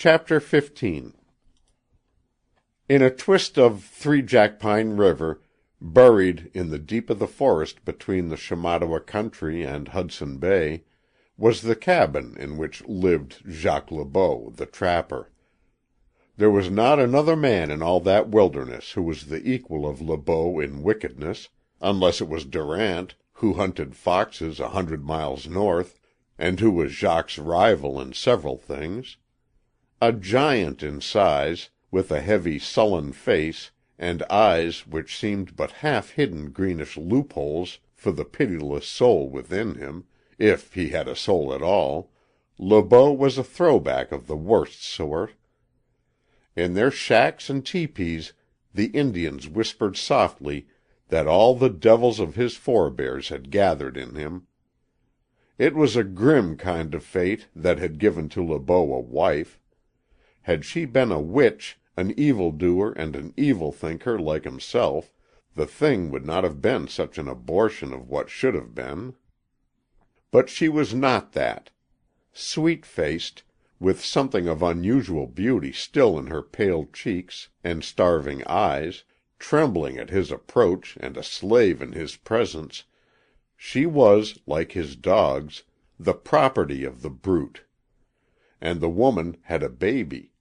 Chapter 15. In a twist of Three Jack Pine River, buried in the deep of the forest between the Shamattawa country and Hudson Bay, was the cabin in which lived Jacques Le Beau, the trapper. There was not another man in all that wilderness who was the equal of Le Beau in wickedness, unless it was Durant, who hunted foxes 100 miles north, and who was Jacques' rival in several things. A giant in size, with a heavy, sullen face, and eyes which seemed but half-hidden greenish loopholes for the pitiless soul within him, if he had a soul at all, Le Beau was a throwback of the worst sort. In their shacks and teepees the Indians whispered softly that all the devils of his forebears had gathered in him. It was a grim kind of fate that had given to Le Beau a wife. Had she been a witch, an evil-doer and an evil-thinker like himself, the thing would not have been such an abortion of what should have been. But she was not that. Sweet-faced, with something of unusual beauty still in her pale cheeks and starving eyes, trembling at his approach and a slave in his presence, she was, like his dogs, the property of the brute. And the woman had a baby.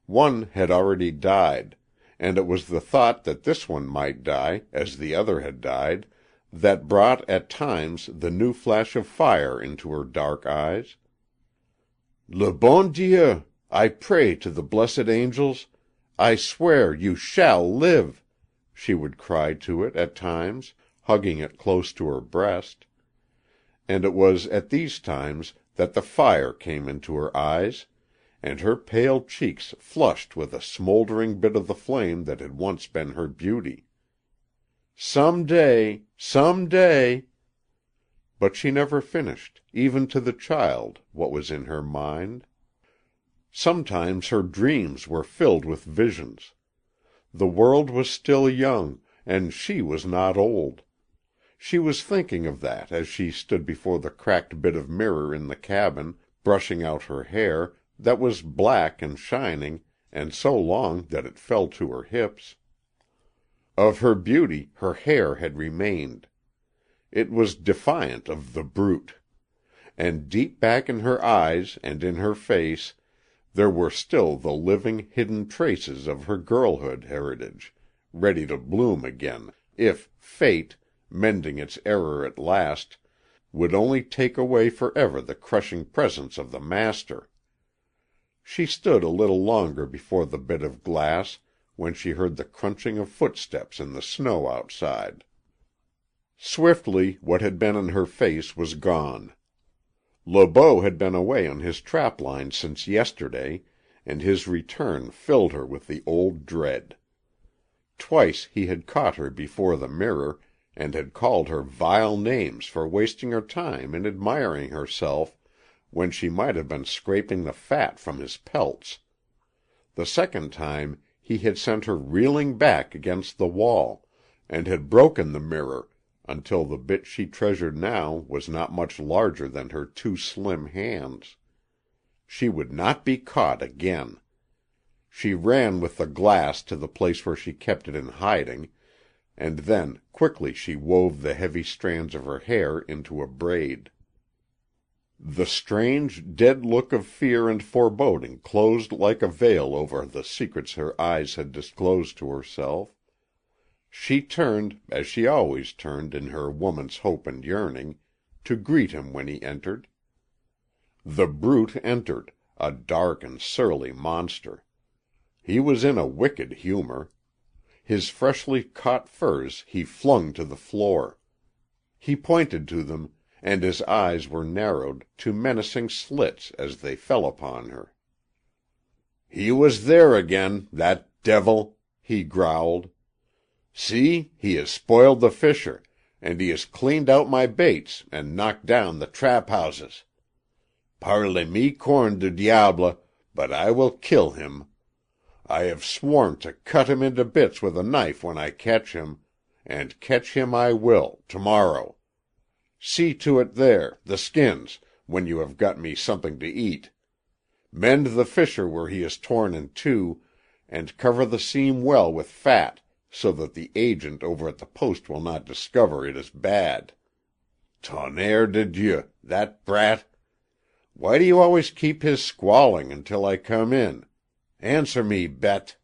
One had already died, and it was the thought that this one might die, as the other had died, that brought at times the new flash of fire into her dark eyes. "Le bon Dieu! I pray to the blessed angels! I swear you shall live!" she would cry to it at times, hugging it close to her breast. And it was at these times that the fire came into her eyes, and her pale cheeks flushed with a smouldering bit of the flame that had once been her beauty. Some day! Some day! But she never finished, even to the child, what was in her mind. Sometimes her dreams were filled with visions. The world was still young, and she was not old. She was thinking of that as she stood before the cracked bit of mirror in the cabin, brushing out her hair, that was black and shining, and so long that it fell to her hips. Of her beauty her hair had remained. It was defiant of the brute. And deep back in her eyes and in her face there were still the living, hidden traces of her girlhood heritage, ready to bloom again, if fate, mending its error at last, would only take away forever the crushing presence of the master. She stood a little longer before the bit of glass when she heard the crunching of footsteps in the snow outside. Swiftly what had been in her face was gone. Le Beau had been away on his trapline since yesterday, and his return filled her with the old dread. Twice he had caught her before the mirror, and had called her vile names for wasting her time in admiring herself when she might have been scraping the fat from his pelts. The second time he had sent her reeling back against the wall, and had broken the mirror until the bit she treasured now was not much larger than her two slim hands. She would not be caught again. She ran with the glass to the place where she kept it in hiding, and then quickly she wove the heavy strands of her hair into a braid. The strange, dead look of fear and foreboding closed like a veil over the secrets her eyes had disclosed to herself. She turned, as she always turned in her woman's hope and yearning, to greet him when he entered. The brute entered, a dark and surly monster. He was in a wicked humor. His freshly caught furs he flung to the floor. He pointed to them, and his eyes were narrowed to menacing slits as they fell upon her. "He was there again, that devil!" he growled. "See, he has spoiled the fisher, and he has cleaned out my baits and knocked down the trap houses. Par le mi corne du diable, but I will kill him. I have sworn to cut him into bits with a knife when I catch him, and catch him I will, to-morrow. See to it there, the skins, when you have got me something to eat. Mend the fissure where he is torn in two, and cover the seam well with fat, so that the agent over at the post will not discover it is bad. Tonnerre de Dieu, that brat! Why do you always keep his squalling until I come in? Answer me, bête!"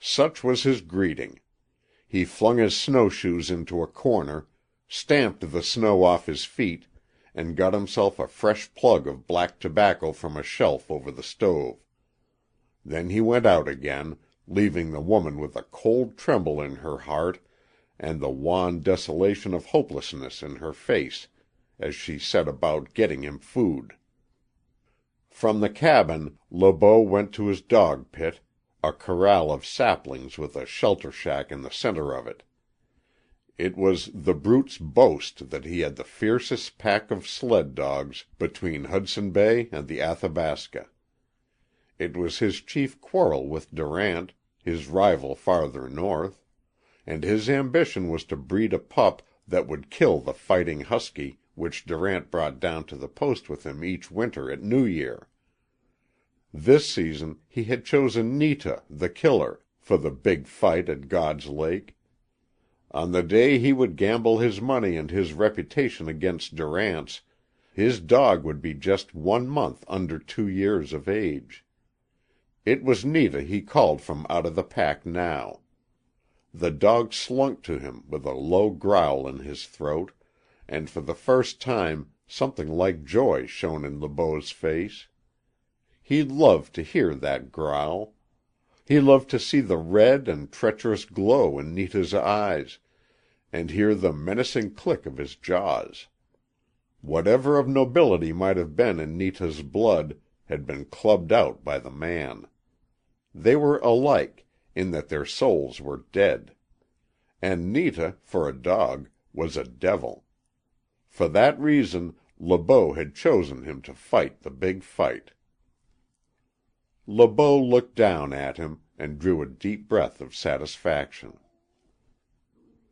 Such was his greeting. He flung his snowshoes into a corner, stamped the snow off his feet, and got himself a fresh plug of black tobacco from a shelf over the stove. Then he went out again, leaving the woman with a cold tremble in her heart and the wan desolation of hopelessness in her face as she set about getting him food. From the cabin Le Beau went to his dog pit, a corral of saplings with a shelter shack in the center of it. It was The Brute's boast that he had the fiercest pack of sled dogs between Hudson Bay and the Athabasca. It was his chief quarrel with Durant, his rival farther north, and his ambition was to breed a pup that would kill the fighting husky which Durant brought down to the post with him each winter at New Year. This season he had chosen Netah, the killer, for the big fight at God's Lake. On the day he would gamble his money and his reputation against Durant's, his dog would be just 1 month under 2 years of age. It was Netah he called from out of the pack now. The dog slunk to him with a low growl in his throat, and for the first time something like joy shone in Le Beau's face. He loved to hear that growl. He loved to see the red and treacherous glow in Netah's eyes, and hear the menacing click of his jaws. Whatever of nobility might have been in Netah's blood had been clubbed out by the man. They were alike, in that their souls were dead. And Netah, for a dog, was a devil. For that reason Le Beau had chosen him to fight the big fight. Le Beau looked down at him, and drew a deep breath of satisfaction.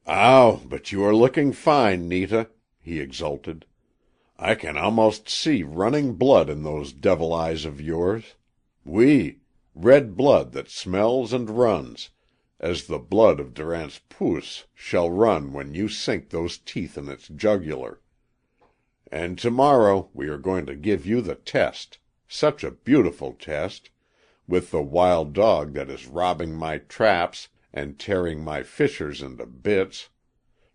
"Ah, but you are looking fine, Netah," he exulted. "I can almost see running blood in those devil eyes of yours. Oui, red blood that smells and runs, as the blood of Durant's puss shall run when you sink those teeth in its jugular. And to-morrow we are going to give you the test, such a beautiful test, with the wild dog that is robbing my traps and tearing my fishers into bits.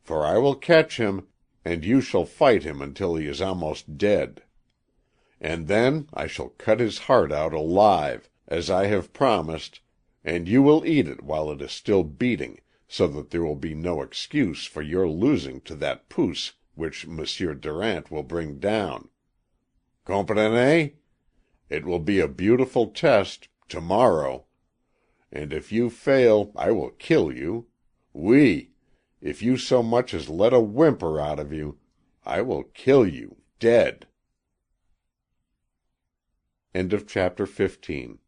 For I will catch him, and you shall fight him until he is almost dead. And then I shall cut his heart out alive, as I have promised, and you will eat it while it is still beating, so that there will be no excuse for your losing to that puss which Monsieur Durant will bring down. Comprenez? It will be a beautiful test, to-morrow. And if you fail I will kill you. Oui, if you so much as let a whimper out of you, I will kill you dead." End of chapter 15.